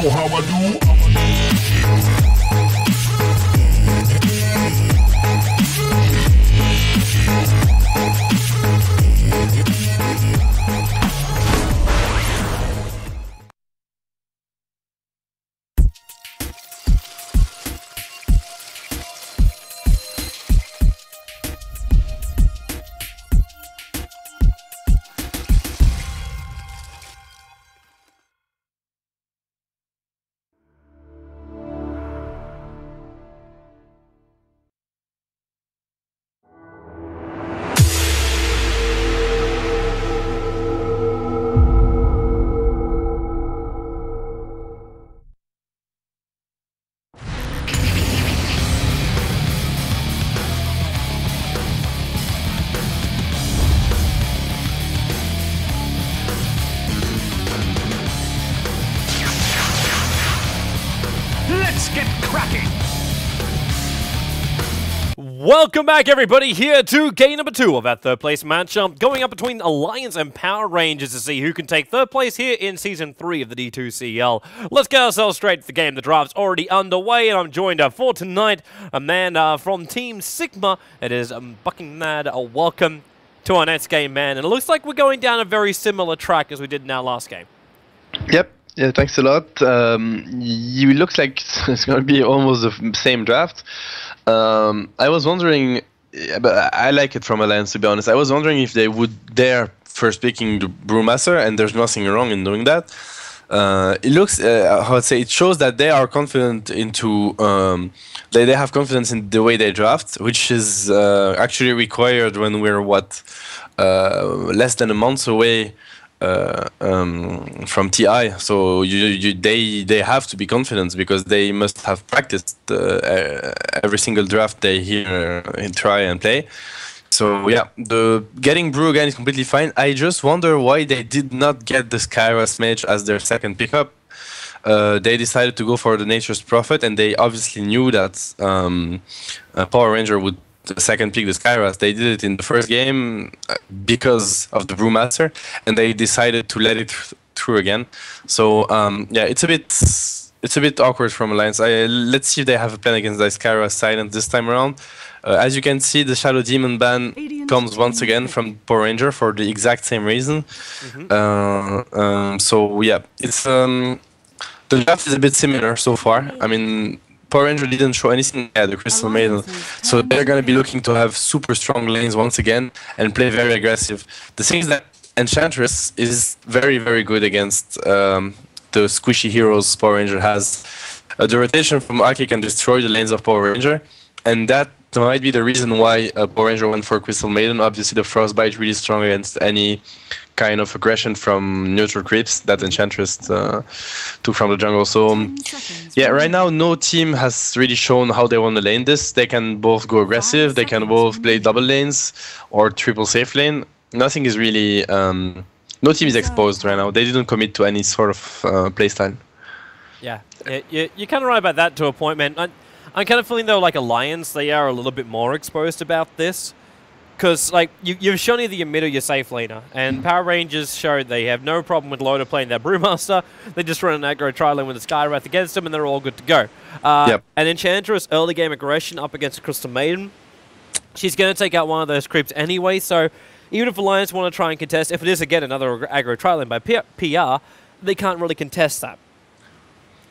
know how I do. Let's get cracking! Welcome back, everybody, here to game number 2 of our third place matchup, going up between Alliance and Power Rangers to see who can take third place here in Season 3 of the D2CL. Let's get ourselves straight to the game. The draft's already underway, and I'm joined for tonight, a man from Team Sigma. It is Bucking Mad. Welcome to our next game, man. And it looks like we're going down a very similar track as we did in our last game. Yep. Yeah, thanks a lot. It looks like it's going to be almost the same draft. I was wondering, but I like it from Alliance, to be honest. I was wondering if they would dare first picking the Brewmaster, and there's nothing wrong in doing that. It looks, how I'd say, it shows that they are confident into, they have confidence in the way they draft, which is actually required when we're, less than a month away from TI, so they have to be confident because they must have practiced every single draft they hear and try and play. So yeah, the getting Brew again is completely fine. I just wonder why they did not get the Skyras Mage as their second pickup. They decided to go for the Nature's Prophet, and they obviously knew that Power Ranger would second pick the Skyras. They did it in the first game because of the Brewmaster, and they decided to let it through again. So yeah, it's a bit awkward from Alliance. Let's see if they have a plan against the Skyras Silent this time around. As you can see, the Shadow Demon ban comes once again from Power Ranger for the exact same reason. So yeah, it's the draft is a bit similar so far. I mean, Power Ranger didn't show anything at the Crystal Maiden, so they're going to be looking to have super strong lanes once again and play very aggressive. The thing is that Enchantress is very, very good against the squishy heroes Power Ranger has. The rotation from Aki can destroy the lanes of Power Ranger, and that might be the reason why Power Ranger went for Crystal Maiden. Obviously, the Frostbite is really strong against any kind of aggression from neutral creeps that Enchantress took from the jungle. So yeah, right now no team has really shown how they want to lane this. They can both go aggressive, they can both play double lanes or triple safe lane. Nothing is really, no team is exposed right now. They didn't commit to any sort of playstyle. Yeah, you're kind of right about that to a point, man. I'm kind of feeling though like Alliance, they are a little bit more exposed about this. Because, like, you've shown either your mid or your safe laner, and Power Rangers showed they have no problem with Loader playing their Brewmaster. They just run an aggro tri-lane with a Skywrath against them, and they're all good to go. And Enchantress, early game aggression up against Crystal Maiden. She's going to take out one of those creeps anyway, so even if Alliance want to try and contest, if it is again another aggro tri-lane by PR, they can't really contest that.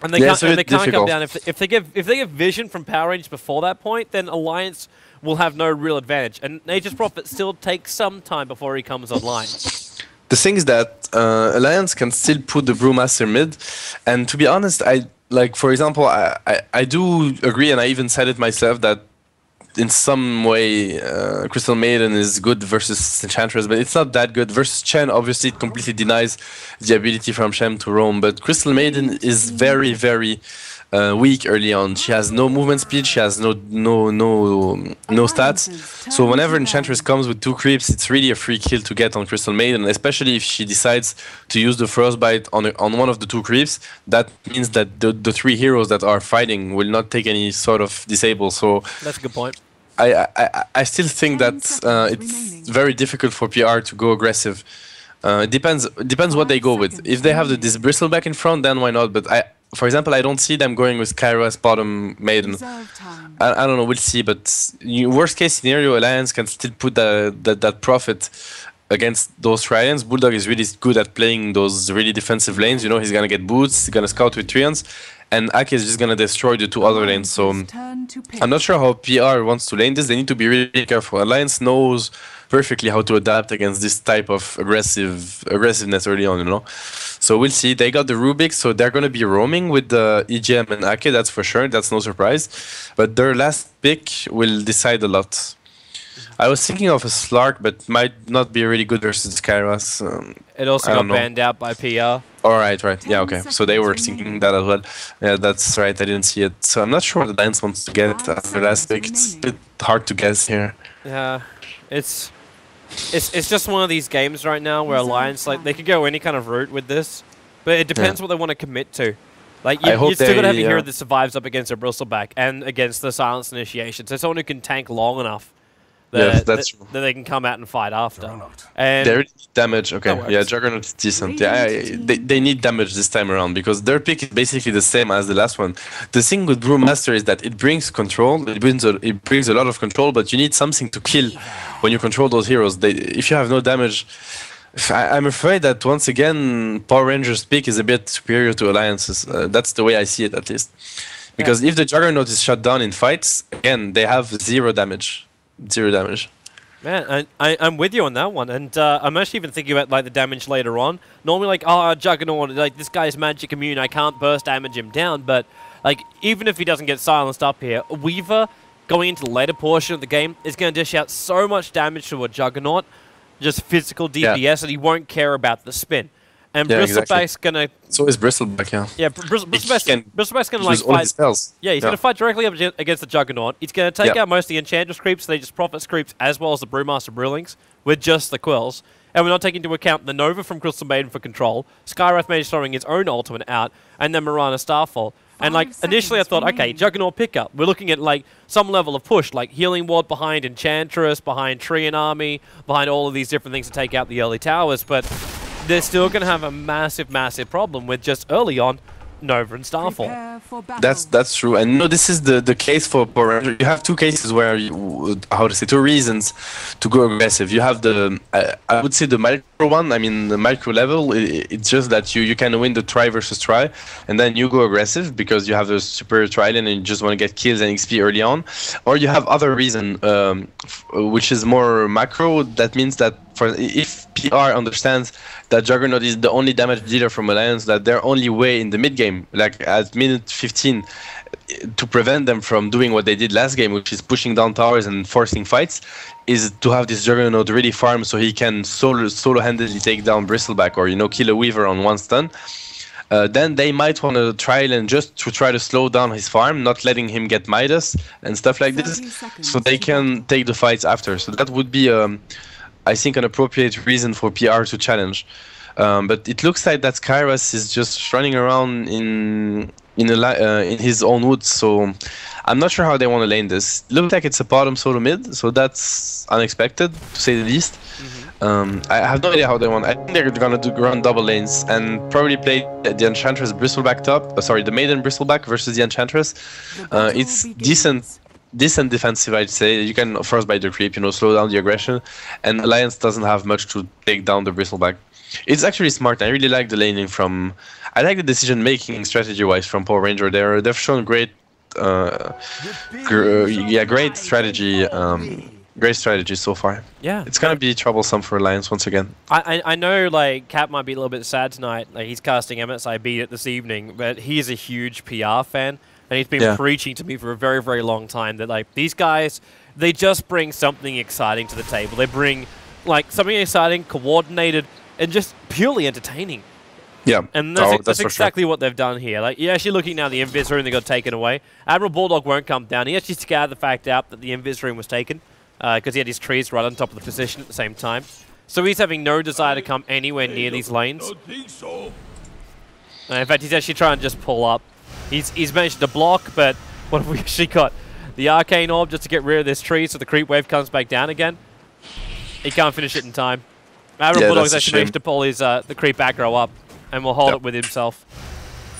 And they can't come down if they give vision from Power Rangers before that point, then Alliance will have no real advantage, and Nature's Prophet still takes some time before he comes online. The thing is that Alliance can still put the Brewmaster mid, and to be honest, for example, I do agree, and I even said it myself, that in some way Crystal Maiden is good versus Enchantress, but it's not that good. Versus Chen, obviously it completely denies the ability from Shem to roam, but Crystal Maiden is very, very weak early on. She has no movement speed. She has no stats. So whenever Enchantress comes with 2 creeps, it's really a free kill to get on Crystal Maiden, especially if she decides to use the Frostbite on one of the 2 creeps. That means that the 3 heroes that are fighting will not take any sort of disable. So that's a good point. I still think that it's very difficult for PR to go aggressive. It depends what they go with. If they have this Bristleback in front, then why not? But for example, I don't see them going with Kairos bottom Maiden. I don't know, we'll see. But worst case scenario, Alliance can still put that profit against those Tryons. Bulldog is really good at playing those really defensive lanes. You know, he's gonna get boots, he's gonna scout with Trions, and Ake is just gonna destroy the 2 other lanes. So I'm not sure how PR wants to lane this. They need to be really careful. Alliance knows perfectly how to adapt against this type of aggressiveness early on, you know. So we'll see. They got the Rubik, so they're going to be roaming with the EGM and Ake, that's for sure. That's no surprise. But their last pick will decide a lot. I was thinking of a Slark, but might not be really good versus Kairos. It also got banned out by PR. Alright, right. Yeah, okay. So they were thinking that as well. Yeah, that's right. I didn't see it. So I'm not sure what the Dance wants to get after last pick. It's a bit hard to guess here. Yeah, it's just one of these games right now where Alliance, like, they could go any kind of route with this, but it depends what they want to commit to. Like, you still got to have a hero that survives up against a Bristleback and against the Silence Initiation, so someone who can tank long enough that, that they can come out and fight after. And they need damage. Okay, yeah, Juggernaut is decent. Yeah, they need damage this time around because their pick is basically the same as the last one. The thing with Brewmaster is that it brings control. It brings a lot of control, but you need something to kill when you control those heroes. If you have no damage, I'm afraid that once again Power Rangers pick is a bit superior to Alliance's. That's the way I see it, at least. Because if the Juggernaut is shut down in fights, again they have 0 damage. 0 damage. Man, I'm with you on that one, and I'm actually even thinking about like the damage later on. Normally, like, oh, Juggernaut, like this guy's magic immune, I can't burst damage him down. But like, even if he doesn't get silenced up here, Weaver going into the later portion of the game is going to dish out so much damage to a Juggernaut, just physical DPS, and he won't care about the spin. And Bristleback's gonna. So is Bristleback, yeah. Yeah, Bristleback's gonna like fight. Yeah, he's gonna fight directly up against the Juggernaut. He's gonna take out most of the Enchantress creeps. They just profit creeps as well as the Brewmaster Brewlings with just the Quills. And we're not taking into account the Nova from Crystal Maiden for control, Skywrath Mage throwing his own ultimate out, and then Mirana Starfall. And like initially I thought, okay, Juggernaut pickup. We're looking at like some level of push, like Healing Ward behind Enchantress, behind Treant Army, behind all of these different things to take out the early towers, but they're still going to have a massive, massive problem with just early on Nova and Starfall. That's true, and no, this is the case for Power Rangers. You have 2 cases where how to say 2 reasons to go aggressive. You have the I would say the micro one. I mean the micro level. It's just that you can win the try versus try, and then you go aggressive because you have a superior trident and you just want to get kills and XP early on. Or you have other reason, which is more macro. That means that if PR understands that Juggernaut is the only damage dealer from Alliance, that their only way in the mid game, like at minute 15, to prevent them from doing what they did last game, which is pushing down towers and forcing fights, is to have this Juggernaut really farm so he can solo-handedly take down Bristleback or, you know, kill a Weaver on 1 stun. Then they might want to try to slow down his farm, not letting him get Midas and stuff like this, so they can take the fights after. So that would be I think an appropriate reason for PR to challenge, but it looks like that Kairos is just running around in his own woods. So I'm not sure how they want to lane this. It looks like it's a bottom solo mid, so that's unexpected to say the least. I have no idea how they want. I think they're gonna run double lanes and probably play the Enchantress Bristleback top. Sorry, the Maiden Bristleback versus the Enchantress. It's decent defensive, I'd say. You can Frostbite the creep, you know, slow down the aggression, and Alliance doesn't have much to take down the Bristleback. It's actually smart. I really like the laning from. I like the decision making strategy-wise from Power Ranger. They've shown great, great strategy. Great strategy so far. Yeah, it's gonna be troublesome for Alliance once again. I know like Cap might be a little bit sad tonight. Like he's casting MSI beat it this evening, but he is a huge PR fan. And he's been preaching to me for a very, very long time that, like, these guys, they just bring something exciting to the table. They bring, like, something exciting, coordinated, and just purely entertaining. Yeah, And that's for exactly sure. what they've done here. Like, you're actually looking now, the invis room, they got taken away. Admiral Bulldog won't come down. He actually scoured the fact out that the invis room was taken because he had his trees right on top of the position at the same time. So he's having no desire to come anywhere near these lanes. In fact, he's actually trying to just pull up. He's managed to block, but what have we actually got? The Arcane Orb just to get rid of this tree so the creep wave comes back down again. He can't finish it in time. Admiral Bulldog's actually managed to pull his the creep aggro up and will hold it with himself.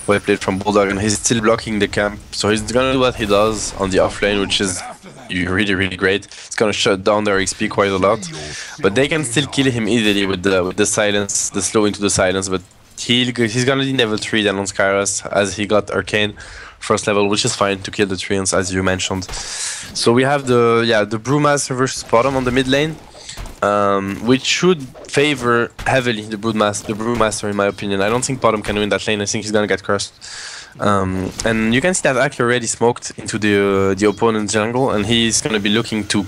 Well played from Bulldog, and he's still blocking the camp, so he's gonna do what he does on the offlane, which is really, really great. It's gonna shut down their XP quite a lot, but they can still kill him easily with the silence, the slow into the silence. But he's gonna need level 3 then on Skyras, as he got Arcane first level, which is fine to kill the treants, as you mentioned. So we have the Brewmaster versus Bottom on the mid lane. Which should favor heavily the Brewmaster in my opinion. I don't think Bottom can win that lane. I think he's gonna get cursed. And you can see that Aki already smoked into the opponent's jungle, and he's gonna be looking to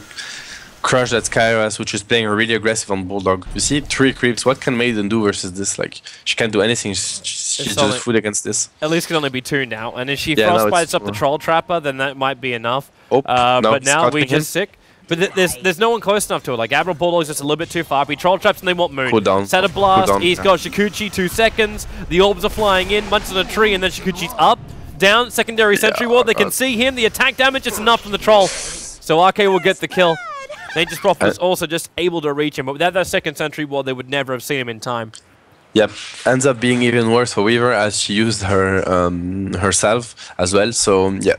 crush that Skyras, which is playing really aggressive on Bulldog. You see, 3 creeps. What can Maiden do versus this? Like, she can't do anything. She's just food against this. At least can only be 2 now. And if she frostbites up the Troll Trapper, then that might be enough. Oh, but now we just sick. But there's no one close enough to it. Like, Admiral Bulldog's just a little bit too far. He troll traps and they want Moon. Cool down. Set a blast. He's got Shikuchi, 2 seconds. The orbs are flying in. Munches on a tree, and then Shikuchi's up. Down. Secondary Sentry Ward. They can see him. The attack damage is enough from the Troll. So RK will get the kill. Nature's Prophet was also just able to reach him. But without that second Sentry Ward, they would never have seen him in time. Yep, ends up being even worse for Weaver as she used her herself as well. So yeah,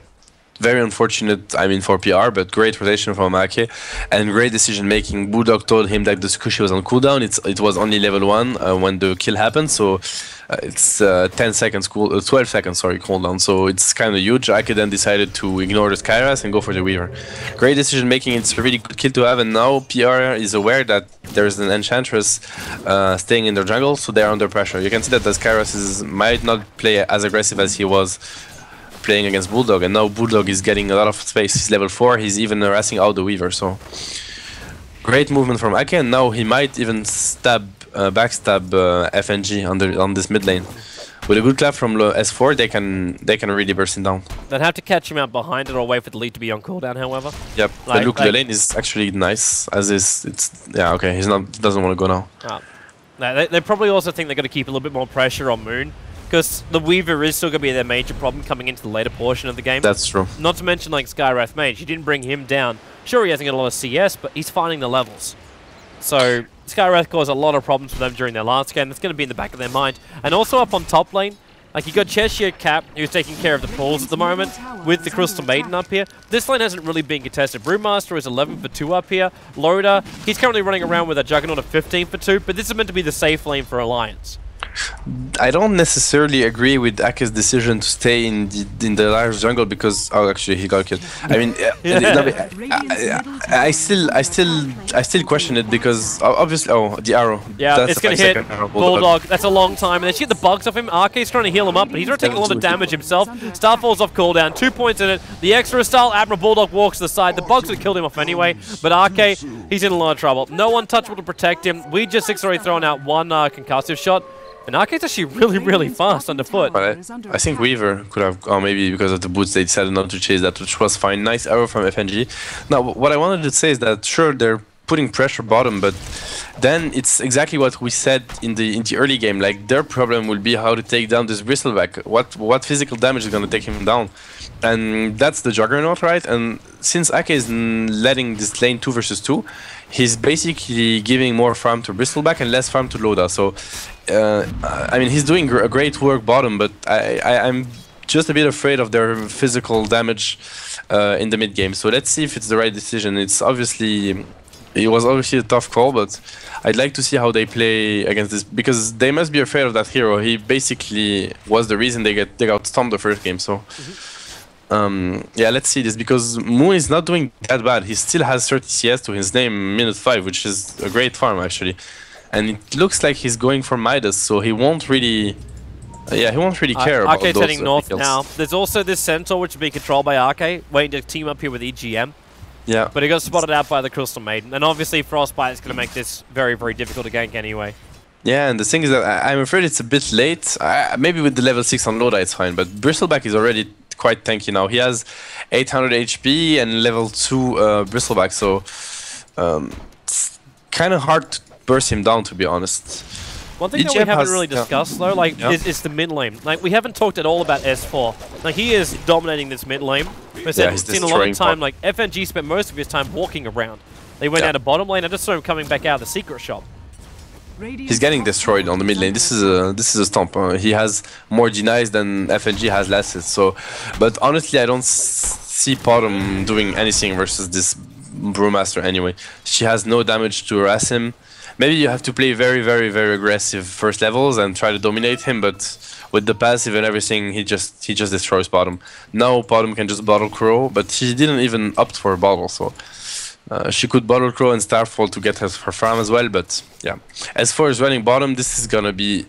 very unfortunate, I mean, for PR, but great rotation from Ake and great decision making. Bulldog told him that the Tsukushi was on cooldown. It was only level 1 when the kill happened, so it's 12 seconds cooldown, so it's kind of huge. Ake then decided to ignore the Skyras and go for the Weaver. Great decision making, it's a really good kill to have, and now PR is aware that there's an Enchantress staying in their jungle, so they're under pressure. You can see that the Skyras might not play as aggressive as he was playing against Bulldog, and now Bulldog is getting a lot of space. He's level 4, he's even harassing out the Weaver, so great movement from Ake, and now he might even backstab FNG on this mid lane. With a good clap from S4, they can really burst him down. They'd have to catch him out behind it or wait for the lead to be on cooldown, however. Yep, the look, the lane is actually nice, as is, okay, doesn't want to go now. They probably also think they're going to keep a little bit more pressure on Moon, because the Weaver is still going to be their major problem coming into the later portion of the game. That's true. Not to mention like Skywrath Mage, you didn't bring him down. Sure, he hasn't got a lot of CS, but he's finding the levels. So Skywrath caused a lot of problems for them during their last game. That's going to be in the back of their mind. And also up on top lane, like you got Cheshire Cap, who's taking care of the pools at the moment, with the Crystal Maiden up here. This lane hasn't really been contested. Brewmaster is 11 for 2 up here. Loader, he's currently running around with a Juggernaut of 15 for 2, but this is meant to be the safe lane for Alliance. I don't necessarily agree with Ake's decision to stay in the large jungle because actually he got killed. I mean, I still question it because obviously the arrow. Yeah, that's it's gonna hit Bulldog. That's a long time, and then she hit the bugs off him. Arcade's trying to heal him up, but he's already taking a lot of damage himself. Star falls off cooldown, 2 points in it. The extra style, Admiral Bulldog walks to the side. The bugs would have killed him off anyway, but Arcade, he's in a lot of trouble. No untouchable to protect him. We just 6 already thrown out 1 concussive shot. And Arcade's actually really fast underfoot. I think Weaver could have, or maybe because of the boots they decided not to chase that, which was fine. Nice arrow from FNG. Now, what I wanted to say is that sure, they're putting pressure bottom, but then it's exactly what we said in the early game. Like, their problem will be how to take down this Bristleback. What physical damage is going to take him down? And that's the Juggernaut, right? And since Ake is letting this lane 2 versus 2, he's basically giving more farm to Bristleback and less farm to Loda. So, I mean, he's doing great work bottom, but I'm just a bit afraid of their physical damage in the mid game. So let's see if it's the right decision. It was obviously a tough call, but I'd like to see how they play against this, because they must be afraid of that hero. He basically was the reason they got stomped the first game. So. Yeah, let's see this, because Moon is not doing that bad. He still has 30 CS to his name, minute 5, which is a great farm actually. And it looks like he's going for Midas, so he won't really... yeah, he won't really care about those heading north kills. now. There's also this Centaur, which will be controlled by Arcade, waiting to team up here with EGM. Yeah. But he got spotted out by the Crystal Maiden. And obviously Frostbite is going to make this very difficult to gank anyway. Yeah, and the thing is that I'm afraid it's a bit late. Maybe with the level 6 on Loda it's fine, but Bristleback is already quite tanky now. He has 800 HP and level 2 Bristleback, so it's kind of hard to burst him down, to be honest. One thing that we haven't really discussed though, like, is the mid lane. Like, we haven't talked at all about S4. Like, he is dominating this mid lane. We've seen a lot of time, like, FNG spent most of his time walking around. They went down to bottom lane. I just saw him coming back out of the secret shop. He's getting destroyed on the mid lane. This is a stomp. He has more denies than FNG has lasted. So, but honestly, I don't see bottom doing anything versus this Brewmaster anyway. She has no damage to harass him. Maybe you have to play very, very, very aggressive first levels and try to dominate him, but with the passive and everything, he just destroys bottom. Now bottom can just bottle crow, but he didn't even opt for a bottle, so she could bottle crow and starfall to get her farm as well. But yeah, as far as running bottom, this is gonna be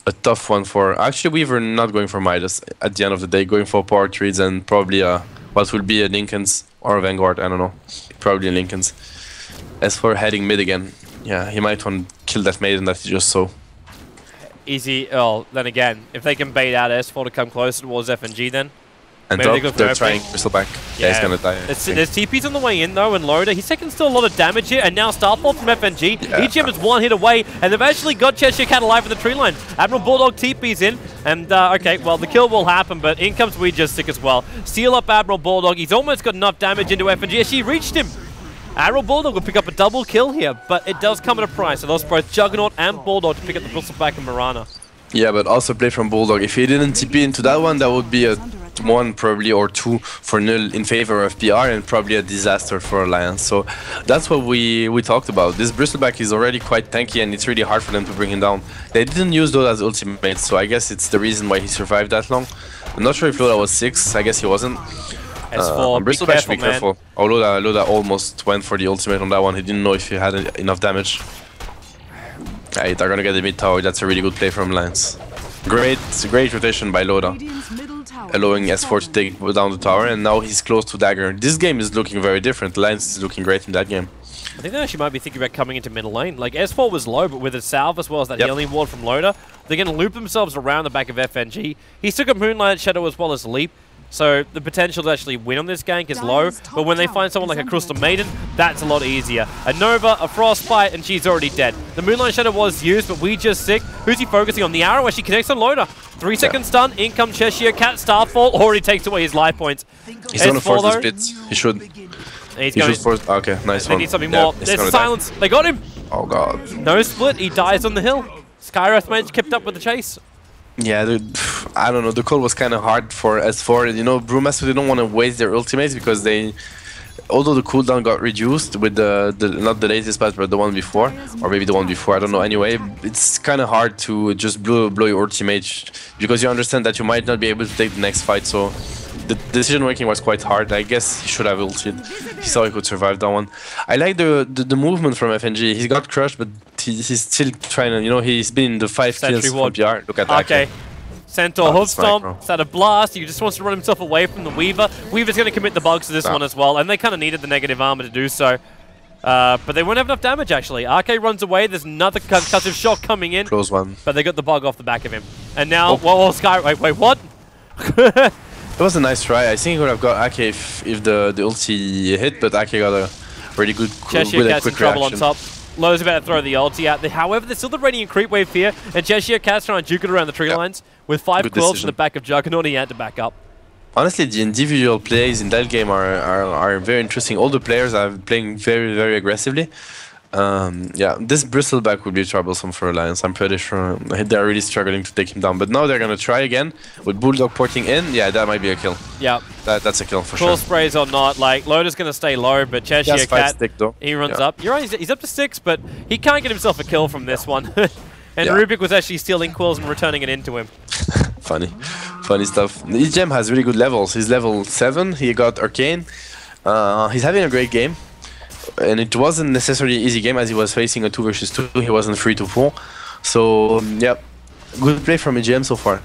a tough one for. Actually, we were not going for Midas at the end of the day, going for power trees and probably what will be a Lincoln's or a Vanguard. I don't know, probably a Lincoln's. As for heading mid again. Yeah, he might want to kill that maiden that he just saw. Easy. Oh, then again, if they can bait out S4 to come closer towards FNG, then and they're trying Bristleback. Yeah, he's gonna die. There's TPs on the way in though, and Loda. He's taking still a lot of damage here, and now Starfall from FNG. EGM is one hit away, and they've actually got Cheshire Cat alive in the tree line. Admiral Bulldog TP's in, and okay, well, the kill will happen, but in comes We Just Sick as well. Seal up Admiral Bulldog. He's almost got enough damage into FNG. She reached him. Admiral Bulldog will pick up a double kill here, but it does come at a price. They lost both Juggernaut and Bulldog to pick up the Bristleback and Mirana. Yeah, but also play from Bulldog. If he didn't TP into that one, that would be a 1 probably or 2-0 in favor of PR and probably a disaster for Alliance. So that's what we talked about. This Bristleback is already quite tanky and it's really hard for them to bring him down. They didn't use Loda as ultimate, so I guess it's the reason why he survived that long. I'm not sure if Loda was 6, I guess he wasn't. On Bristleback should be careful. Oh, Loda almost went for the ultimate on that one. He didn't know if he had enough damage. They're gonna get the mid tower. That's a really good play from Alliance. Great rotation by Loda, allowing S4 to take down the tower, and now he's close to Dagger. This game is looking very different. Alliance is looking great in that game. I think they actually might be thinking about coming into middle lane. Like, S4 was low, but with a salve as well as that healing ward from Loda, they're going to loop themselves around the back of FNG. He took a Moonlight Shadow as well as Leap, so the potential to actually win on this gank is low, but when they find someone like a Crystal Maiden, that's a lot easier. A Nova, a Frostbite, and she's already dead. The Moonlight Shadow was used, but We Just Sick. Who's he focusing on? The arrow as she connects on Loda. 3-second stun, in comes Cheshire Cat, Starfall, already takes away his life points. He's gonna force this bit. He should. He's going to force. Okay, nice one. They need something more. There's silence. They got him. Oh god. No split. He dies on the hill. Skywrath managed kept up with the chase. Yeah, I don't know. The call was kind of hard for S4. You know, Brewmaster, they don't want to waste their ultimates because they, although the cooldown got reduced with the not the latest patch, but the one before, or maybe the one before, I don't know. Anyway, it's kind of hard to just blow your ultimate because you understand that you might not be able to take the next fight. So the decision making was quite hard. I guess he should have ulted. He saw he could survive that one. I like the movement from FNG. He got crushed, but he's still trying to, you know, he's been in the 5 kills from PR. Look at that. Okay. Centaur Hoof Stomp, set a blast. He just wants to run himself away from the Weaver. Weaver's going to commit the bugs to this one as well, and they kind of needed the negative armor to do so. But they won't have enough damage, actually. RK runs away. There's another concussive shock coming in. Close one. But they got the bug off the back of him. And now, whoa, Sky, wait, what? It was a nice try. I think he would have got AK if the ulti hit, but AK got a really good Cheshire Cat's in trouble on top. Lowe's about to throw the ulti out there. However, there's still the Radiant Creep Wave here, and Cheshire Cat's trying to juke it around the tree lines. With 5 quills in the back of Juggernaut, he had to back up. Honestly, the individual plays in that game are very interesting. All the players are playing very, very aggressively. Yeah, this Bristleback would be troublesome for Alliance. I'm pretty sure they're really struggling to take him down. But now they're going to try again with Bulldog porting in. Yeah, that might be a kill. Yeah. That's a kill for sure. Cool sprays or not, like, Loda's going to stay low, but Cheshire Cat, he runs up. You're right, he's up to 6, but he can't get himself a kill from this one. And Rubik was actually stealing quills and returning it into him. Funny stuff. EGM has really good levels. He's level 7, he got Arcane. He's having a great game. And it wasn't necessarily an easy game as he was facing a 2 versus 2. He wasn't free to pull. So, yeah, good play from EGM so far.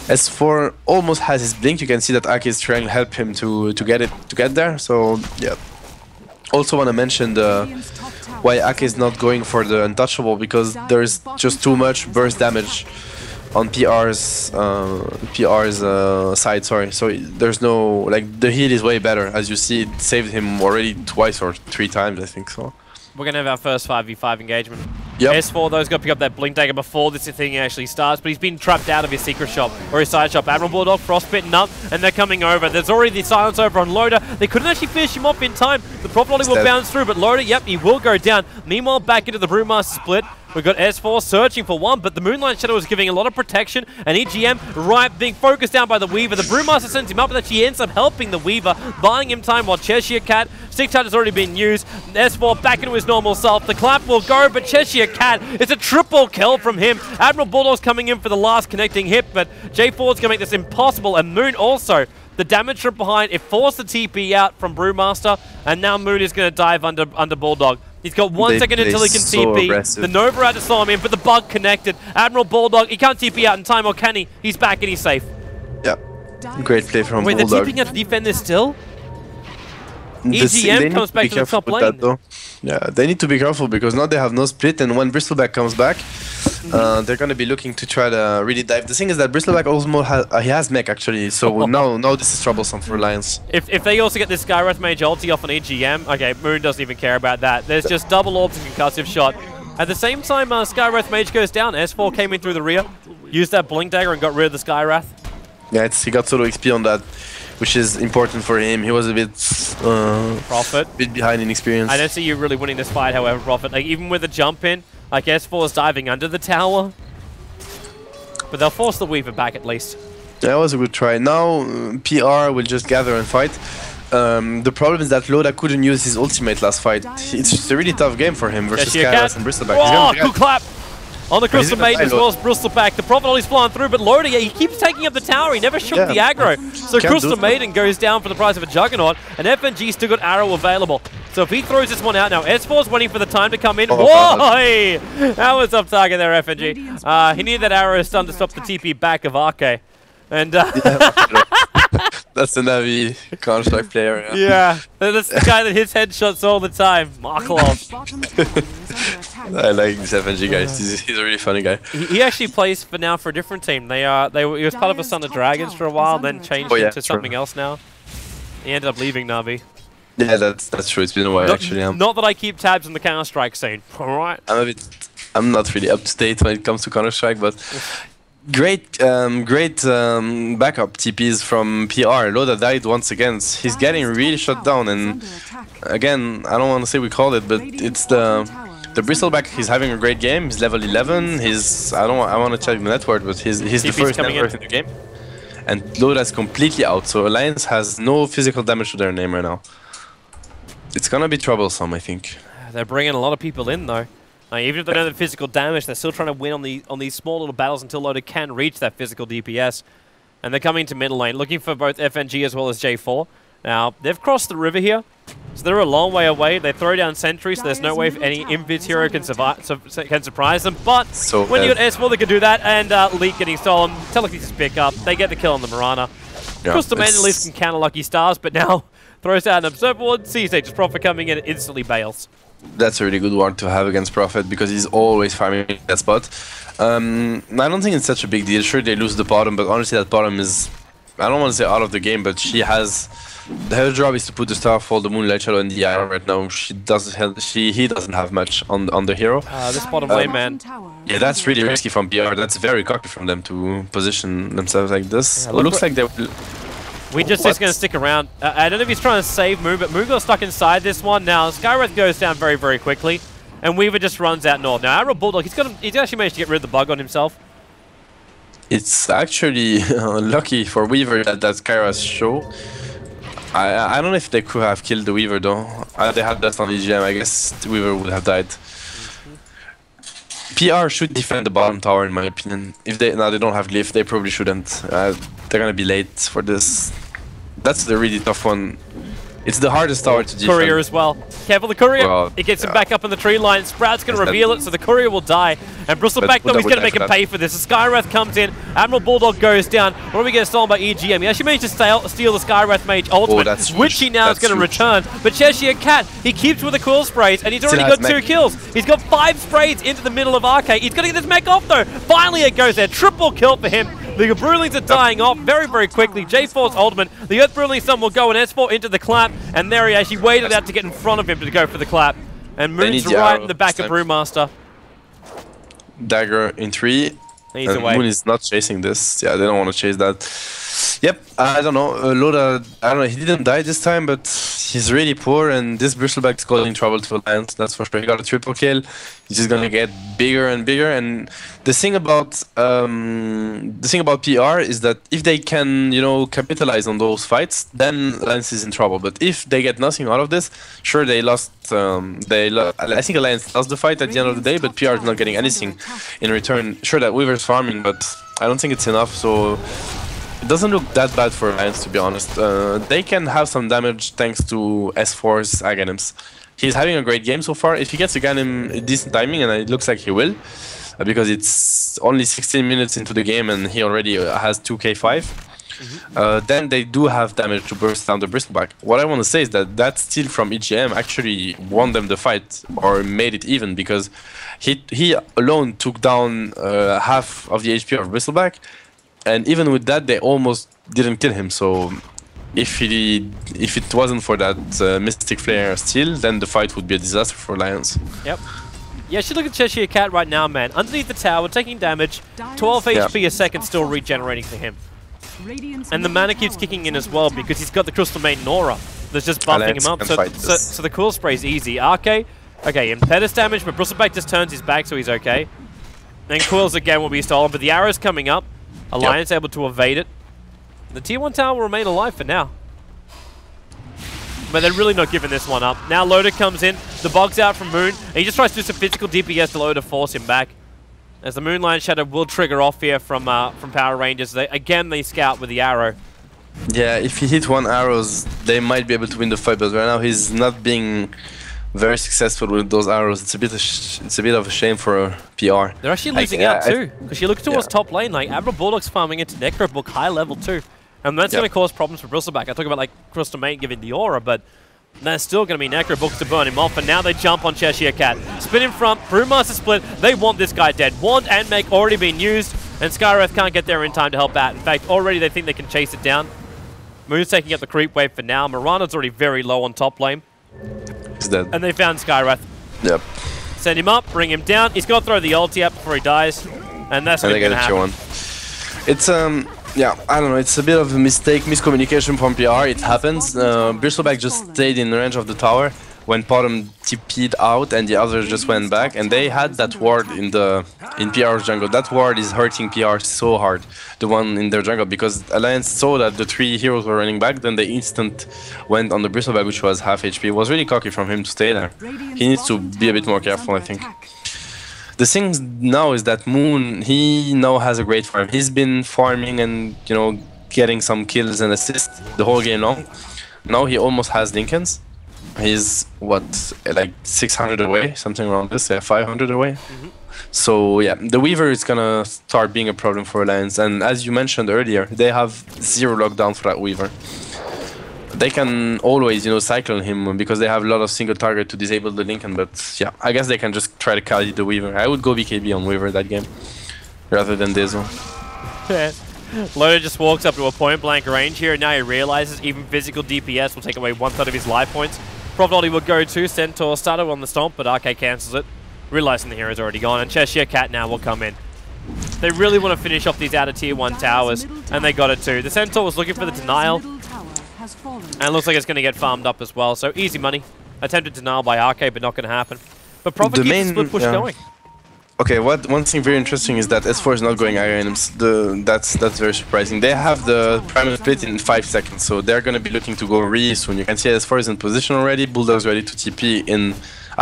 S4 almost has his blink. You can see that Aki is trying to help him to get there. So, yeah. Also want to mention the why Ake is not going for the untouchable, because there's just too much burst damage on PR's side, sorry. So there's no, like, the heal is way better. As you see, it saved him already twice or 3 times, I think so. We're going to have our first 5v5 engagement. Yep. S4, though, has got to pick up that Blink Dagger before this thing actually starts, but he's been trapped out of his secret shop, or his side shop. Admiral Bulldog, frostbitten up, and they're coming over. There's already the silence over on Loader. They couldn't actually finish him off in time. The Prophet Ollie will bounce through, but Loader, yep, he will go down. Meanwhile, back into the Brewmaster split. We've got S4 searching for one, but the Moonlight Shadow is giving a lot of protection, and EGM right being focused down by the Weaver. The Brewmaster sends him up, but she ends up helping the Weaver, buying him time while Cheshire Cat, Stick Touch has already been used. S4 back into his normal self. The clap will go, but Cheshire Cat, it's a triple kill from him. Admiral Bulldog's coming in for the last connecting hit, but J4's going to make this impossible, and Moon also. The damage from behind, it forced the TP out from Brewmaster, and now Moon is going to dive under Bulldog. He's got 1 second until he can TP. Aggressive. The Nova had to slow him in, but the bug connected. Admiral Bulldog, he can't TP out in time, or can he? He's back and he's safe. Yeah, great play from Wait, Bulldog. they're TPing out to defend this still? EGM comes back to the top lane. Yeah, they need to be careful because now they have no split, and when Bristleback comes back, they're gonna be looking to try to really dive. The thing is that Bristleback also has mech actually, so now this is troublesome for Lions. If they also get this Skywrath Mage ulti off on EGM, okay, Moon doesn't even care about that. There's just double orbs and concussive shot. At the same time, Skywrath Mage goes down. S4 came in through the rear, used that Blink Dagger and got rid of the Skywrath. Yeah, he got solo XP on that, which is important for him. He was a bit behind in experience. I don't see you really winning this fight, however, Prophet. Like, even with a jump in, like S4 is diving under the tower. But they'll force the Weaver back at least. Yeah, that was a good try. Now, PR will just gather and fight. The problem is that Loda couldn't use his ultimate last fight. It's a really tough game for him versus Kairos and Bristleback. Oh, good clap! On the Crystal Maiden as well as Bristleback. The Prophet Ollie's flying through, but Loda, he keeps taking up the tower. He never shook the aggro. So Crystal Maiden goes down for the price of a Juggernaut, and FNG still got Arrow available. So if he throws this one out now, S4's waiting for the time to come in. Whoa! That was off target there, FNG. He needed that Arrow stun to stop the TP back of Ake. And that's the Navi Counter-Strike player. Yeah, that's the guy that hits headshots all the time. Marklov. I like this FNG guy. He's a really funny guy. He actually plays for a different team. He was part of a Son of Dragons for a while, then changed into something else now. He ended up leaving Navi. Yeah, that's true. It's been a while actually. Not that I keep tabs on the Counter-Strike scene. All right. I'm not really up to date when it comes to Counter-Strike, but great backup TPs from PR. Loda died once again. He's getting really shut down, and again, I don't want to say we called it, but it's the Bristleback. He's having a great game. He's level 11. I want to check the net worth, but he's the first net worth in the game. And Loda's completely out, so Alliance has no physical damage to their name right now. It's gonna be troublesome, I think. They're bringing a lot of people in though. Even if they don't have physical damage, they're still trying to win on these small little battles until Loda can reach that physical DPS. And they're coming to middle lane, looking for both FNG as well as J4. Now, they've crossed the river here, so they're a long way away. They throw down sentries, so there's no way any Invis hero can surprise them. But when you got S4, they can do that, and Leak getting stolen, telekinesis pick up, they get the kill on the Mirana. Yeah, Crystal Man at least can counter Lucky Stars, but now throws out an Observer Ward, CSH's Prophet coming in and instantly bails. That's a really good one to have against Prophet because he's always farming that spot. I don't think it's such a big deal. Sure, they lose the bottom, but honestly, that bottom is, I don't want to say out of the game, but she has, her job is to put the Starfall, the Moonlight Shadow, and the Iron right now. He doesn't have much on the hero. This bottom lane, man. Yeah, that's really risky from PR. That's very cocky from them to position themselves like this. Yeah, it looks like they will. We just going to stick around. I don't know if he's trying to save Moon, but Moon got stuck inside this one. Now, Skywrath goes down very, very quickly, and Weaver just runs out north. Now, Arrow Bulldog, he's actually managed to get rid of the bug on himself. It's actually lucky for Weaver that Skywrath show. I don't know if they could have killed the Weaver, though. They had that on EGM, I guess the Weaver would have died. PR should defend the bottom tower, in my opinion. If they don't have glyph, they probably shouldn't. They're gonna be late for this. That's the really tough one. It's the hardest tower to defend. Courier as well. Careful the Courier. Well, It gets him back up in the tree line. Sprout's going to reveal it, so the Courier will die. And Bristleback, though, he's going to make him pay for this. The Skywrath comes in. Admiral Bulldog goes down. What do we get stolen by EGM? He actually managed to steal the Skywrath Mage ultimate, which he now is going to return. But Cheshire Cat, he keeps with the cool sprays, and he's already got 2 kills. He's got 5 sprays into the middle of Arcade. He's got to get this mech off, though. Finally, it goes there. Triple kill for him. The Brewlings are dying off very, very quickly. J4's ultimate. The Earth Brewling Sun will go and S4 into the clap, and there he actually waited out to get in front of him to go for the clap. And Moon's right in the back of Brewmaster. Dagger in 3. He's away. Moon is not chasing this. Yeah, they don't want to chase that. Yep, I don't know. Loda, I don't know. He didn't die this time, but he's really poor, and this Bristleback is causing trouble to Alliance. That's for sure. He got a triple kill. He's just gonna get bigger and bigger. And the thing about PR is that if they can, you know, capitalize on those fights, then Alliance is in trouble. But if they get nothing out of this, sure, they lost. I think Alliance lost the fight at the end of the day, but PR is not getting anything in return. Sure, that Weaver's farming, but I don't think it's enough. So. It doesn't look that bad for Alliance, to be honest. They can have some damage thanks to S4's Aghanims. He's having a great game so far. If he gets Aghanim at decent timing, and it looks like he will, because it's only 16 minutes into the game and he already has 2k5, then they do have damage to burst down the Bristleback. What I want to say is that steal from EGM actually won them the fight, or made it even, because he alone took down half of the HP of Bristleback. And even with that, they almost didn't kill him. So, if it wasn't for that Mystic Flare steal, then the fight would be a disaster for Alliance. Yep. Yeah, should look at Cheshire Cat right now, man. Underneath the tower, taking damage, 12 HP a second, still regenerating for him. And the mana keeps kicking in as well because he's got the Crystal Maiden Aura that's just buffing him up. So the cool spray's easy. Arcade, okay, Impetus damage, but Bristleback just turns his back, so he's okay. Then Coils again will be stolen, but the arrow's coming up. Alliance able to evade it. The tier 1 tower will remain alive for now. But they're really not giving this one up. Now Loader comes in, the bog's out from Moon, and he just tries to do some physical DPS to Loader to force him back. As the Moonlight Shadow will trigger off here from Power Rangers. Again, they scout with the arrow. Yeah, if he hit 1 arrows, they might be able to win the fight, but right now he's not being very successful with those arrows. It's a bit of a shame for PR. They're actually losing out too, because you look towards top lane, like Admiral Bulldog's farming into Necrobook high level too, and that's going to cause problems for Bristleback. I talk about like Crystal Mate giving the aura, but there's still going to be Necrobooks to burn him off, and now they jump on Cheshire Cat. Spin in front, Brewmaster split, they want this guy dead. Wand and Make already been used, and Skywrath can't get there in time to help out. In fact, already they think they can chase it down. Moon's taking up the creep wave for now. Mirana's already very low on top lane. He's dead. And they found Skywrath. Yep. Send him up, bring him down. He's got to throw the ulti up before he dies. And that's what's going to happen. It's, yeah, I don't know. It's a bit of a mistake, miscommunication from PR. It happens. Bristleback just stayed in range of the tower when Bottom TP'd out and the others just went back. And they had that ward in PR's jungle. That ward is hurting PR so hard, the one in their jungle, because Alliance saw that the 3 heroes were running back, then they instant went on the Bristleback, which was half HP. It was really cocky from him to stay there. He needs to be a bit more careful, I think. The thing now is that Moon, he now has a great farm. He's been farming and, you know, getting some kills and assists the whole game long. Now he almost has Lincolns. He's, what, like 600 away, something around this, yeah, 500 away. So, yeah, the Weaver is gonna start being a problem for Alliance, and as you mentioned earlier, they have 0 lockdown for that Weaver. They can always, you know, cyclone him because they have a lot of single target to disable the Lincoln, but yeah, I guess they can just try to carry the Weaver. I would go BKB on Weaver that game, rather than Dezo. Loader just walks up to a point-blank range here, and now he realizes even physical DPS will take away 1/3 of his life points. Prophet will go to Centaur, started on the stomp, but Arcade cancels it, realizing the hero's already gone, and Cheshire Cat now will come in. They really want to finish off these outer tier 1 towers, and they got it too. The Centaur was looking for the denial, and it looks like it's going to get farmed up as well, so easy money. Attempted denial by Arcade, but not going to happen. But Prophet keeps the split push going. Okay, one thing very interesting is that S4 is not going items. That's very surprising. They have the primal split in 5 seconds, so they're going to be looking to go really soon. You can see S4 is in position already. Bulldog's ready to TP in.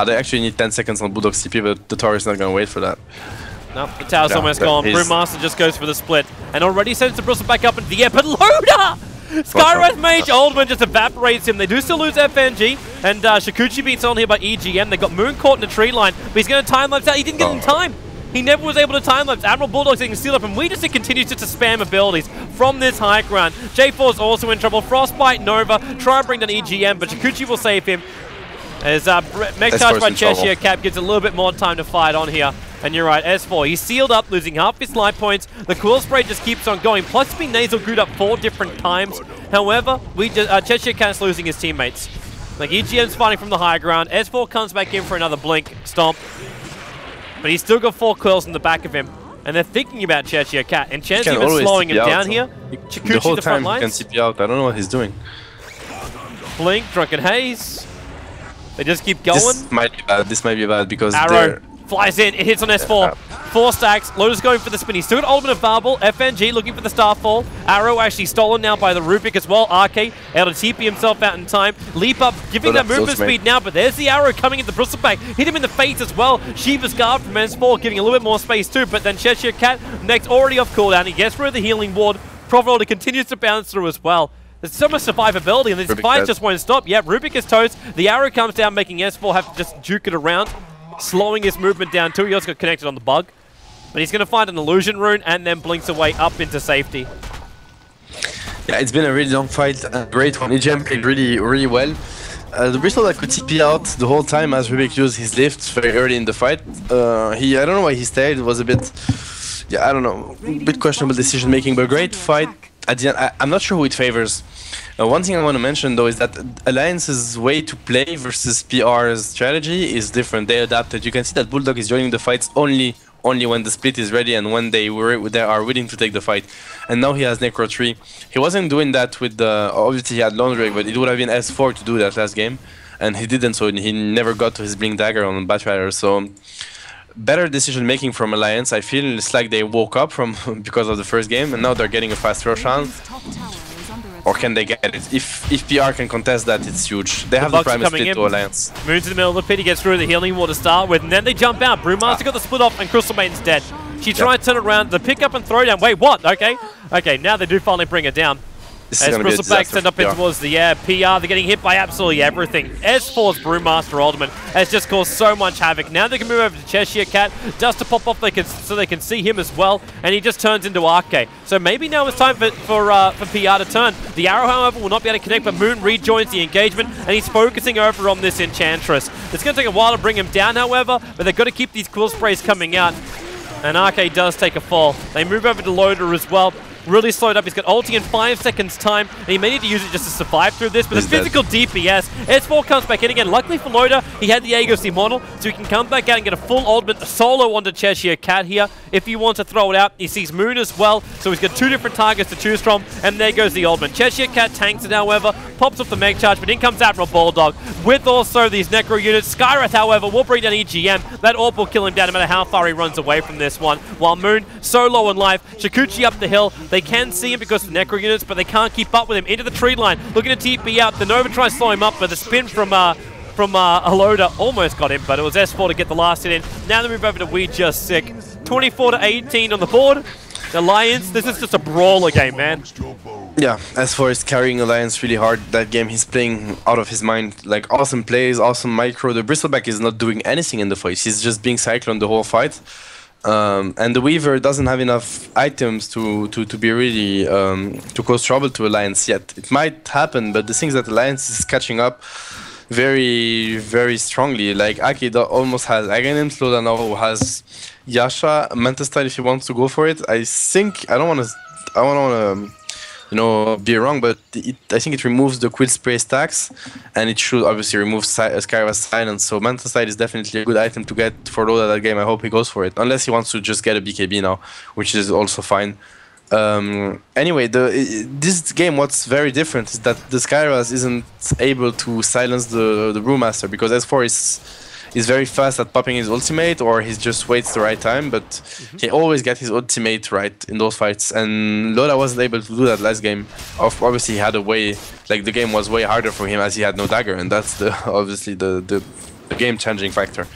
They actually need 10 seconds on Bulldog's TP, but the tower is not going to wait for that. No, the tower's almost gone. Brewmaster just goes for the split, and already sends the Bristol back up into the air. But Loader Skywrath Mage Oldman just evaporates him. They do still lose FNG, and Shikuchi beats on here by EGM. They got Moon caught in the tree line, but he's going to time-lapse out. He didn't get in time. He never was able to time-lapse. Admiral Bulldog's getting sealed up, and we just continues to spam abilities from this high ground. J4's also in trouble. Frostbite, Nova, try and bring down EGM, but Shikuchi will save him. As Mech Charge by Cheshire Cat gives a little bit more time to fight on here. And you're right, S4, he's sealed up, losing half his life points. The Quill Spray just keeps on going, plus he's been nasal gooed up 4 different times. However, Cheshire Cat's losing his teammates. Like, EGM's fighting from the high ground. S4 comes back in for another Blink Stomp. But he's still got 4 Quills in the back of him. And they're thinking about Cheshire Cat. And Chance even slowing him down here. Chikuchi the front lines. He can CP out. I don't know what he's doing. Blink, Drunken Haze. They just keep going. This might be bad. This might be bad because Arrow flies in. It hits on S4. 4 stacks. Lotus going for the spin. He's still got Ultimate Varble. FNG looking for the Starfall. Arrow actually stolen now by the Rubik as well. RK able to TP himself out in time. Leap up, giving that movement speed now. But there's the Arrow coming into Bristleback. Hit him in the face as well. Shiva's Guard from S4 giving a little bit more space too. But then Cheshire Cat next already off cooldown. He gets rid of the healing ward. Provolone continues to bounce through as well. There's so much survivability, and this fight just won't stop. Yep, Rubik is toast. The arrow comes down, making S4 have to just juke it around, slowing his movement down too. He also got connected on the bug. But he's going to find an illusion rune and then blinks away up into safety. Yeah, it's been a really long fight. Great one. EGM played really well. The Bristol that could TP out the whole time as Rubik used his lift very early in the fight. I don't know why he stayed. It was a bit, yeah, I don't know, a bit questionable decision making, but great fight. At the end, I'm not sure who it favors. One thing I want to mention though is that Alliance's way to play versus PR's strategy is different. They adapted. You can see that Bulldog is joining the fights only when the split is ready and when they are willing to take the fight. And now he has Necro 3. He wasn't doing that with the, obviously he had Lone Drake, but it would have been S4 to do that last game. And he didn't, so he never got to his Blink Dagger on Batrider. So better decision making from Alliance. I feel it's like they woke up from because of the first game and now they're getting a fast rush on. Or can they get it? If PR can contest that, it's huge. They have the Primus split to Alliance. Moves in the middle of the pit, he gets through the healing wall to start with, and then they jump out. Brewmaster got the split off, and Crystal Maiden's dead. She tried to turn it around, the pick up and throw down. Wait, what? Okay, now they do finally bring her down. As Bristleback send up in towards the air, PR, they're getting hit by absolutely everything. S4's Brewmaster Ultimate has just caused so much havoc. Now they can move over to Cheshire Cat, just to pop off so they can see him as well, and he just turns into RK. So maybe now it's time for PR to turn. The arrow, however, will not be able to connect, but Moon rejoins the engagement, and he's focusing over on this Enchantress. It's going to take a while to bring him down, however, but they've got to keep these Quill Sprays coming out. And RK does take a fall. They move over to Loader as well. Really slowed up. He's got ulti in 5 seconds time, and he may need to use it just to survive through this, but the physical DPS. S4 comes back in again. Luckily for Loader, he had the Aegis model, so he can come back out and get a full ultimate solo onto Cheshire Cat here. If he wants to throw it out, he sees Moon as well, so he's got 2 different targets to choose from, and there goes the ultimate. Cheshire Cat tanks it, however, pops off the Meg Charge, but in comes Admiral Bulldog, with also these Necro units. Skywrath, however, will bring down EGM. That AWP will kill him down no matter how far he runs away from this one, while Moon, so low in life, Shikuchi up the hill. They can see him because of the Necro units, but they can't keep up with him. Into the tree line, looking to TP out. The Nova tries to slow him up, but the spin from Aloda almost got him, but it was S4 to get the last hit in. Now they move over to We Just Sick. 24-18 on the board. The Lions, this is just a brawler game, man. Yeah, S4 is carrying Alliance really hard. That game he's playing out of his mind. Like, awesome plays, awesome micro. The Bristleback is not doing anything in the fight. He's just being Cyclone the whole fight. And the Weaver doesn't have enough items to be really to cause trouble to Alliance yet. It might happen, but the thing is that Alliance is catching up very, very strongly. Like Aki almost has Aghanim, Sloda now has Yasha, Manta Style if he wants to go for it. I don't want to you know, be wrong, but I think it removes the Quill Spray stacks, and it should obviously remove Skywrath's Silence. So Manta Style is definitely a good item to get for Loda that game. I hope he goes for it, unless he wants to just get a BKB now, which is also fine. Anyway, this game, what's very different is that the Skywrath isn't able to silence the Brewmaster, because S4 is very fast at popping his ultimate, or he just waits the right time, but he always gets his ultimate right in those fights, and Loda wasn't able to do that last game. Obviously he had a way, like the game was way harder for him as he had no dagger, and that's obviously the game-changing factor.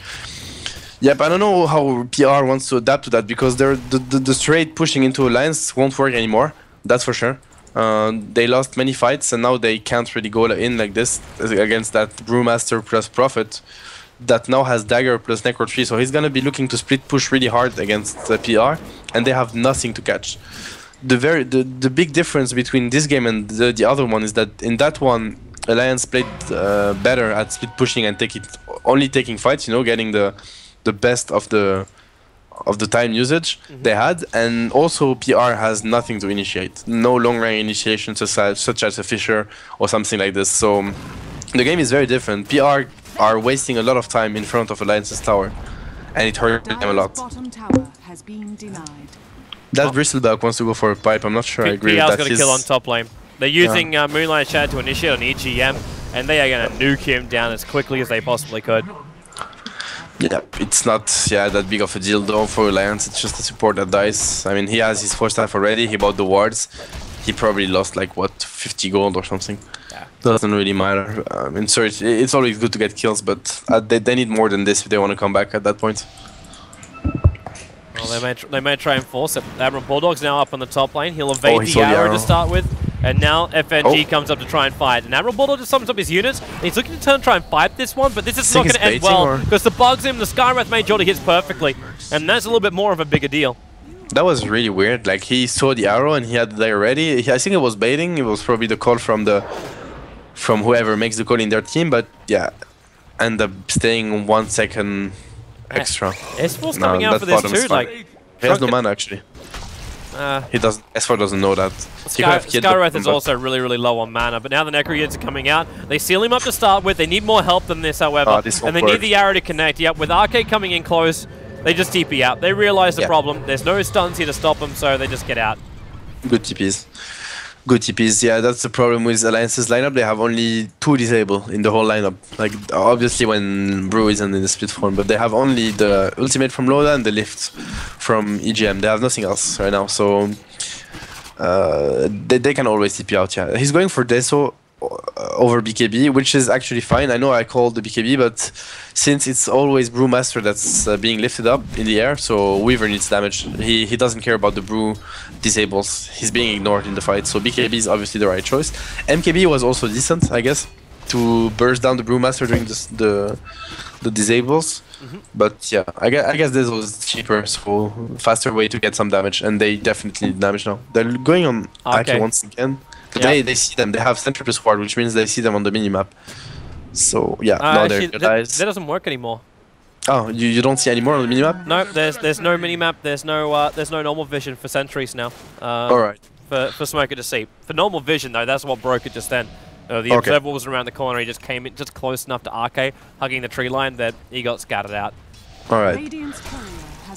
Yep, I don't know how PR wants to adapt to that, because the straight pushing into Alliance won't work anymore, that's for sure. They lost many fights, and now they can't really go in like this against that Brewmaster plus Prophet that now has Dagger plus Necro 3. So he's gonna be looking to split push really hard against PR, and they have nothing to catch. The big difference between this game and the other one is that in that one, Alliance played better at split pushing and only taking fights, you know, getting the best of the time usage they had, and also PR has nothing to initiate, no long range initiation such as a Fisher or something like this. So the game is very different. PR are wasting a lot of time in front of Alliance's tower, and it hurt them a lot. Bottom tower has been denied. That Bristleback wants to go for a pipe. I'm not sure I agree with PR's that. got a kill on top lane. They're using Moonlight Shadow to initiate on EGM, and they are going to nuke him down as quickly as they possibly could. Yeah, it's not that big of a deal though for Alliance. It's just a support that dies. I mean, he has his 4-staff already. He bought the wards. He probably lost like what, 50 gold or something. Yeah. Doesn't really matter. I mean, so it's always good to get kills, but they need more than this if they want to come back at that point. Well, they may try and force it. Admiral Bulldog's now up on the top lane. He'll evade the arrow to start with. And now FNG comes up to try and fight. And Admiral Bulldog just sums up his units. He's looking to try and fight this one, but this is not going to end well because the bugs him. The Skywrath made sure he hits perfectly. And that's a little bit more of a bigger deal. That was really weird. Like, he saw the arrow and he had the dagger ready. I think it was baiting. It was probably the call from whoever makes the call in their team. But yeah, end up staying 1 second extra. S4's coming out for this too. Like, he has no mana actually. He doesn't. S4 doesn't know that. Skywrath is also really, really low on mana, but now the Necro units are coming out. They seal him up to start with. They need more help than this, however, and they need the arrow to connect. Yep, with Arcade coming in close, they just TP out. They realize the problem. There's no stuns here to stop them, so they just get out. Good TPs. Good TPs, yeah, that's the problem with Alliance's lineup. They have only 2 disable in the whole lineup. Like, obviously when Brew isn't in the split form, but they have only the ultimate from Loda and the lift from EGM. They have nothing else right now, so they can always TP out, yeah. He's going for Deso over BKB, which is actually fine. I know I called the BKB, but since it's always Brewmaster that's being lifted up in the air, so Weaver needs damage. He doesn't care about the Brew disables. He's being ignored in the fight, so BKB is obviously the right choice. MKB was also decent, I guess, to burst down the Brewmaster during the disables. But yeah, I guess this was cheaper, so faster way to get some damage, and they definitely need damage now. They're going on Aki once again. They see them. They have Sentry plus Ward, which means they see them on the minimap. So yeah, now they're that doesn't work anymore. Oh, you don't see anymore on the minimap? No, there's no minimap. There's no normal vision for sentries now. All right. For Smoker to see. For normal vision though, that's what broke it just then. The observer was around the corner. He just came in just close enough to Arcade, hugging the tree line that he got scattered out. All right.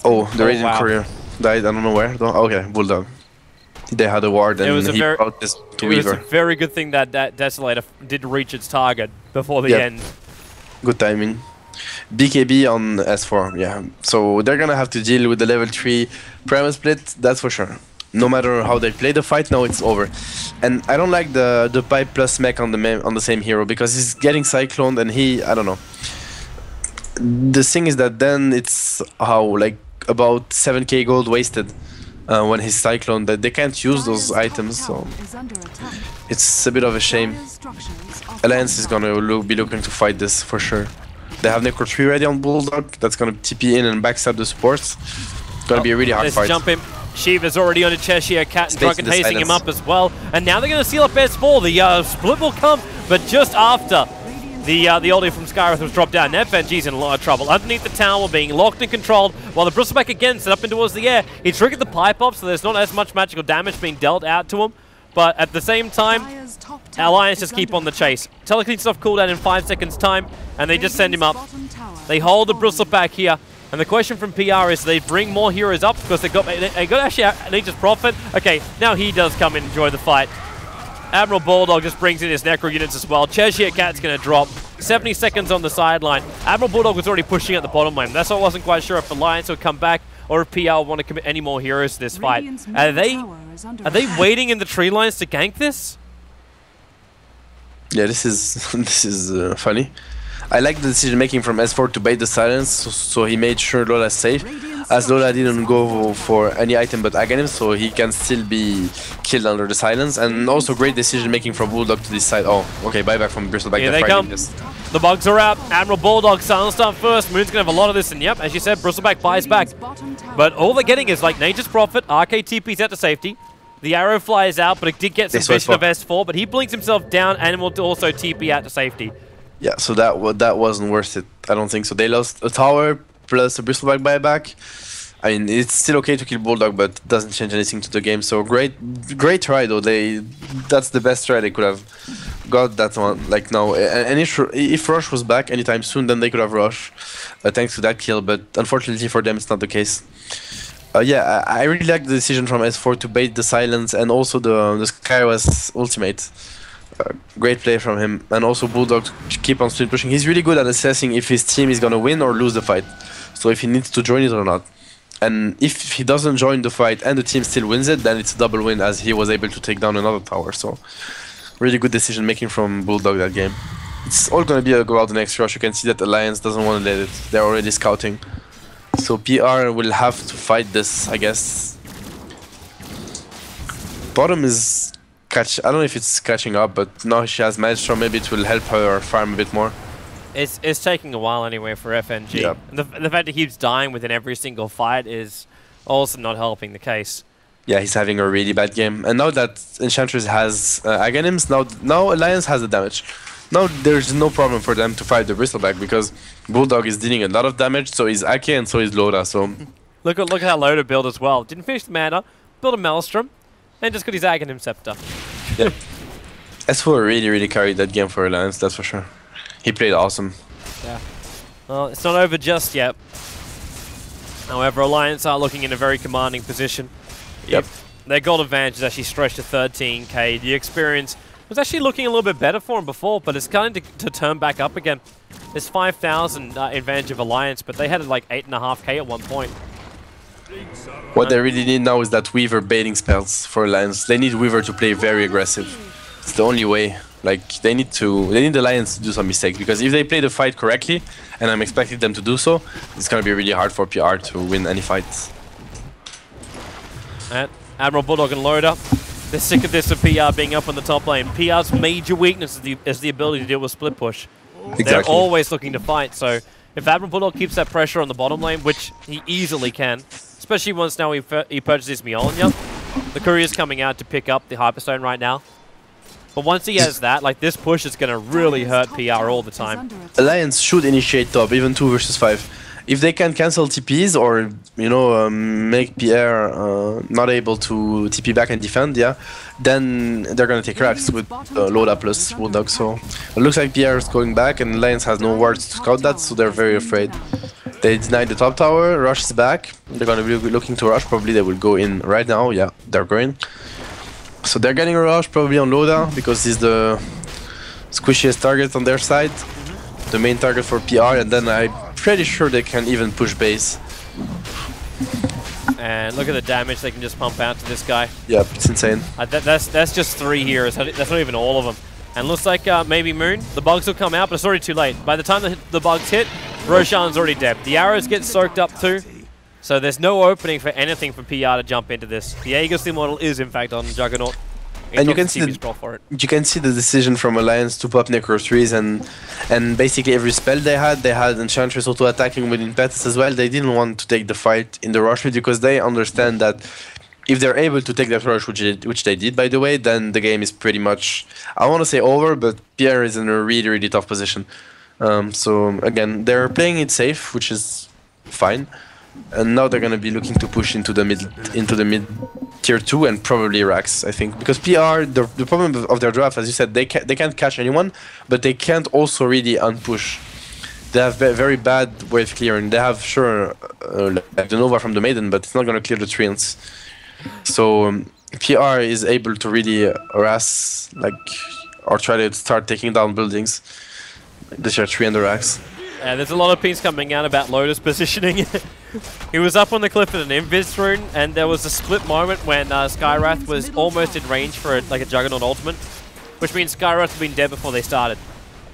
Oh, the Radiant Courier died. I don't know where. Okay, Bulldog. They had a ward and he brought this to Weaver. It was a very good thing that Desolator did reach its target before the end. Good timing. BKB on S4, yeah. So they're gonna have to deal with the level 3 Primal Split, that's for sure. No matter how they play the fight, now it's over. And I don't like the pipe plus mech on the same hero because he's getting cycloned and I don't know. The thing is that then it's like about 7k gold wasted. When he's cyclone, that they can't use those items, so it's a bit of a shame. Alliance is gonna be looking to fight this for sure. They have Necro 3 ready on Bulldog, that's gonna TP in and backstab the supports. It's gonna be a really hard fight. Jump him. Shiva's already on a Cheshire Cat and Drunken hazing him up as well. And now they're gonna seal up S4. The split will come, but just after the oldie from Skywrath was dropped down. FNG's in a lot of trouble. Underneath the tower, being locked and controlled, while the Bristleback again set up and towards the air. He triggered the pipe up, so there's not as much magical damage being dealt out to him. But at the same time, Alliance just keep on the chase. Telekinesis off cooldown in 5 seconds time, and they just send him up. They hold the Bristleback here. And the question from PR is, they bring more heroes up because they got actually Nature's Prophet. Okay, now he does come and enjoy the fight. Admiral Bulldog just brings in his Necro units as well. Cheshire Cat's going to drop. 70 seconds on the sideline. Admiral Bulldog was already pushing at the bottom lane. That's why I wasn't quite sure if Alliance would come back or if PR want to commit any more heroes to this fight. Are they waiting in the tree lines to gank this? Yeah, this is funny. I like the decision making from S4 to bait the silence, so he made sure Lola's safe. as Lola didn't go for any item but Aghanim, so he can still be killed under the silence. And also great decision making from Bulldog to decide, oh, okay, buyback from Bristleback. Here they come. The bugs are out. Admiral Bulldog silenced up first. Moon's going to have a lot of this, and yep, as you said, Bristleback buys back. But all they're getting is like Nature's Prophet, RK TP's out to safety. The arrow flies out, but it did get some vision of S4, but he blinks himself down and will also TP out to safety. Yeah, so that wasn't worth it. I don't think so. They lost a tower plus a Bristleback buyback. I mean, it's still okay to kill Bulldog, but it doesn't change anything to the game. So great try though. That's the best try they could have got that one. Like now, and if Rush was back anytime soon, then they could have Rush, thanks to that kill. But unfortunately for them, it's not the case. Yeah, I really like the decision from S4 to bait the silence and also the Skywest ultimate. Great play from him, and also Bulldog to keep on split pushing. He's really good at assessing if his team is gonna win or lose the fight, so if he needs to join it or not. And if he doesn't join the fight and the team still wins it, then it's a double win, as he was able to take down another tower. So really good decision making from Bulldog that game. It's all gonna be about the next rush. You can see that Alliance doesn't want to let it. They're already scouting, so PR will have to fight this, I guess. Bottom is I don't know if it's catching up, but now she has Maelstrom, maybe it will help her farm a bit more. It's taking a while anyway for FNG. Yep. And the fact that he keeps dying within every single fight is also not helping the case. Yeah, he's having a really bad game. And now that Enchantress has Aghanims, now Alliance has the damage. Now there's no problem for them to fight the Bristleback, because Bulldog is dealing a lot of damage, so is Ake and so is Loda. So look at how Loda built as well. Didn't finish the mana, built a Maelstrom, and just got his Aghanim Scepter. Yeah. S4 really carried that game for Alliance, that's for sure. He played awesome. Yeah. Well, it's not over just yet. However, Alliance are looking in a very commanding position. Yep. Their gold advantage is actually stretched to 13k. The experience was actually looking a little bit better for them before, but it's starting to turn back up again. There's 5,000 advantage of Alliance, but they had like 8.5k at one point. What they really need now is that Weaver baiting spells for Alliance. They need Weaver to play very aggressive. It's the only way. Like they need Alliance to do some mistakes, because if they play the fight correctly, and I'm expecting them to do so, it's gonna be really hard for PR to win any fights. And Admiral Bulldog and Loda, they're sick of this of PR being up on the top lane. PR's major weakness is the ability to deal with split push. Exactly. They're always looking to fight, so if Admiral Bulldog keeps that pressure on the bottom lane, which he easily can, especially once now he purchases Mjolnir, the courier's coming out to pick up the Hyperstone right now. But once he has that, like this push is going to really hurt PR all the time. Alliance should initiate top, even 2 versus 5. If they can cancel TPs or, you know, make PR not able to TP back and defend, yeah, then they're going to take racks with Loda plus Bulldog. So it looks like PR is going back, and Alliance has no wards to scout that, so they're very afraid. They denied the top tower, Rush is back. They're going to be looking to rush, probably they will go in right now, yeah, they're going. So they're getting a rush probably on Loda, because he's the squishiest target on their side, the main target for PR, and then I'm pretty sure they can even push base. And look at the damage they can just pump out to this guy. Yeah, it's insane. That's just 3 heroes, that's not even all of them. And looks like maybe Moon, the bugs will come out, but it's already too late. By the time the bugs hit, Roshan's already dead. The arrows get soaked up too. So there's no opening for anything for PR to jump into this. The Aegis model is in fact on Juggernaut. And you can see the decision from Alliance to pop Necro 3s, and basically every spell they had Enchantress auto attacking with impetus as well. They didn't want to take the fight in the rush because they understand that if they're able to take that rush, which they did by the way, then the game is pretty much, I want to say over, but PR is in a really tough position. So again, they're playing it safe, which is fine. And now they're gonna be looking to push into the mid tier 2 and probably racks, I think, because PR, the problem of their draft, as you said, they can't catch anyone, but they can't also really unpush. They have very bad wave clearing. They have like the Nova from the Maiden, but it's not gonna clear the treants. So PR is able to really harass, or try to start taking down buildings. The tier 3 and the racks. There's a lot of pings coming out about Loda's positioning. He was up on the cliff with an Invis rune, and there was a split moment when Skywrath was almost in range for a Juggernaut ultimate, which means Skywrath had been dead before they started.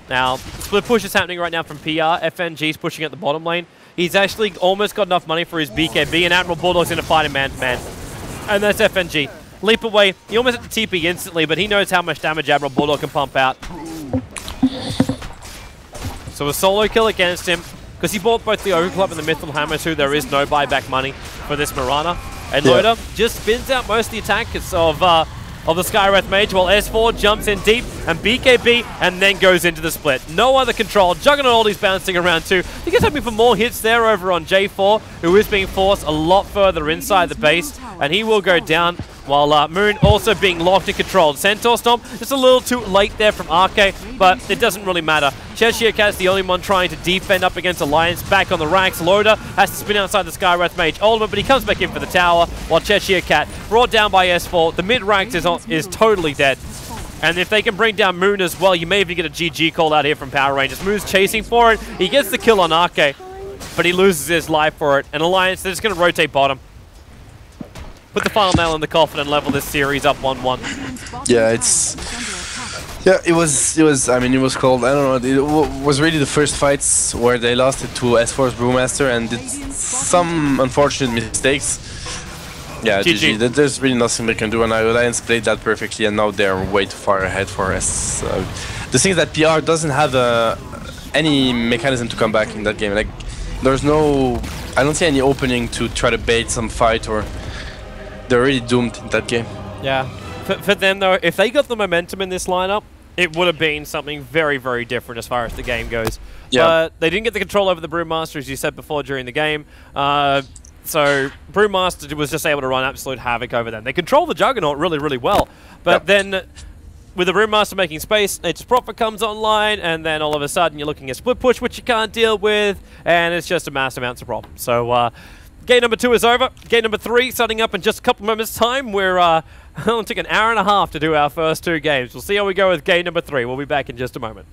Now, split push is happening right now from PR. FNG's pushing at the bottom lane. He's actually almost got enough money for his BKB, and Admiral Bulldog's going to fight him man-to-man. And that's FNG. Leap away. He almost hit the TP instantly, but he knows how much damage Admiral Bulldog can pump out. So a solo kill against him, because he bought both the Overclock and the Mythril Hammer too. There is no buyback money for this Mirana. And Loda just spins out most of the attackers of the Skywrath Mage, while S4 jumps in deep and BKB and then goes into the split. No other control. Juggernaut is bouncing around too. I think he's hoping for more hits there over on J4, who is being forced a lot further inside the base, and he will go down, while Moon also being locked and controlled. Centaur Stomp, just a little too late there from RK, but it doesn't really matter. Cheshire Cat's the only one trying to defend up against Alliance. Back on the ranks, Loda has to spin outside the Skywrath Mage ultimate, but he comes back in for the tower, while Cheshire Cat, brought down by S4, the mid-ranks is totally dead. And if they can bring down Moon as well, you may even get a GG call out here from Power Rangers. Moon's chasing for it, he gets the kill on RK, but he loses his life for it. And Alliance, they're just going to rotate bottom. Put the final nail in the coffin and level this series up 1-1. Yeah, it was. I mean, it was called. I don't know. It was really the first fights where they lost it to S4's Brewmaster and did some unfortunate mistakes. Yeah, GG. There's really nothing they can do, and Alliance played that perfectly, and now they're way too far ahead for us. The thing is that PR doesn't have any mechanism to come back in that game. Like, there's no. I don't see any opening to try to bait some fight, or they're really doomed in that game. Yeah. For them, though, if they got the momentum in this lineup, it would have been something very, very different as far as the game goes. Yeah. But they didn't get the control over the Brewmaster, as you said before, during the game. So Brewmaster was just able to run absolute havoc over them. They control the Juggernaut really, really well. But then, with the Brewmaster making space, its Prophet comes online, and then all of a sudden you're looking at Split Push, which you can't deal with, and it's just a massive amounts of problems. So, game number 2 is over. Game number 3 starting up in just a couple moments' time. We're only took an hour and a half to do our first 2 games. We'll see how we go with game number 3. We'll be back in just a moment.